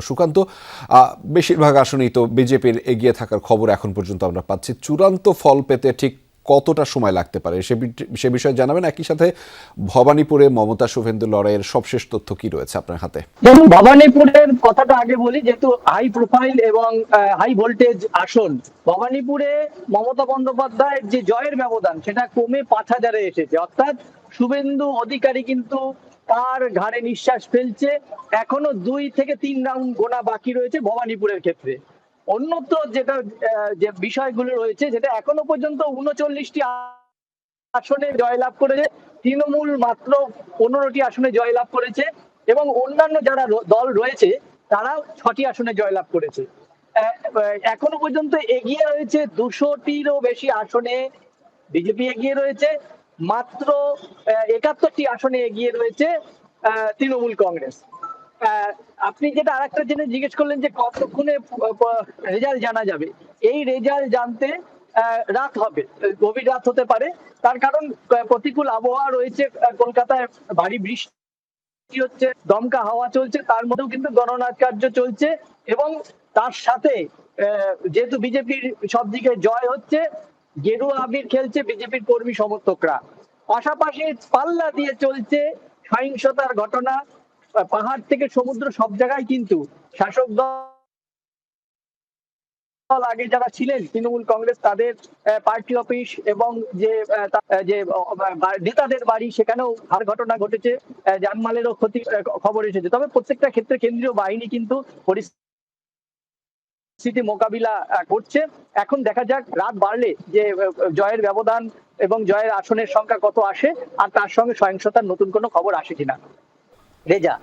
সুকান্ত, বেশিরভাগ আসনেই তো বিজেপির এগিয়ে থাকার খবর এখন পর্যন্ত আমরা পাচ্ছি। চূড়ান্ত ফল পেতে ঠিক কতটা সময় লাগতে পারে সে বিষয়ে জানাবেন। একই সাথে ভবানীপুরে মমতা শুভেন্দু লড়াইয়ের সবশেষ তথ্য কি রয়েছে আপনার হাতে? যেমন ভবানীপুরের কথাটা আগে বলি, যেহেতু হাই প্রোফাইল এবং হাই ভোল্টেজ আসন, ভবানীপুরে মমতা বন্দ্যোপাধ্যায়ের যে জয়ের ব্যবধান সেটা কমে 5,000-এ এসেছে। অর্থাৎ শুভেন্দু অধিকারী কিন্তু তার ঘাড়ে নিঃশ্বাস ফেলছে। এখনো 2 থেকে 3 রাউন্ড গোনা বাকি রয়েছে ভবানীপুরের ক্ষেত্রে। অন্যত্র যেটা যে বিষয়গুলো রয়েছে, যেটা এখনো পর্যন্ত 39টি আসনে জয়লাভ করেছে, তৃণমূল মাত্র 15টি আসনে জয়লাভ করেছে এবং অন্যান্য যারা দল রয়েছে তারা 6টি আসনে জয়লাভ করেছে। এখনো পর্যন্ত এগিয়ে রয়েছে 200টিরও বেশি আসনে বিজেপি এগিয়ে রয়েছে, মাত্র 71টি আসনে এগিয়ে রয়েছে তৃণমূল কংগ্রেস। আপনি যেটা আরেকটা জিনিস জিজ্ঞেস করলেন যে কতক্ষণে রেজাল্ট জানা যাবে, এই রেজাল্ট জানতে রাত হবে, গভীর রাত হতে পারে। তার কারণ প্রতিকূল আবহাওয়া রয়েছে, কলকাতায় ভারী বৃষ্টি হচ্ছে, দমকা হাওয়া চলছে, তার মধ্যেও কিন্তু গণনা কার্য চলছে এবং তার সাথে যেহেতু বিজেপির সব দিকে জয় হচ্ছে, গেরুয়া আবির খেলছে বিজেপির কর্মী সমর্থকরা। পাশাপাশি পাল্লা দিয়ে চলছে সহিংসতার ঘটনা, পাহাড় থেকে সমুদ্র সব জায়গায় কিন্তু শাসক দল আগে যারা ছিলেন তৃণমূল কংগ্রেস, তাদের পার্টি অফিস এবং যে নেতাদের বাড়ি, সেখানেও হার ঘটনা ঘটেছে, জানমালেরও ক্ষতি খবর এসেছে। তবে প্রত্যেকটা ক্ষেত্রে কেন্দ্রীয় বাহিনী কিন্তু পরিস্থিতি মোকাবিলা করছে। এখন দেখা যাক রাত বাড়লে যে জয়ের ব্যবধান এবং জয়ের আসনের সংখ্যা কত আসে, আর তার সঙ্গে সহিংসতার নতুন কোনো খবর আসে কিনা। রেজা।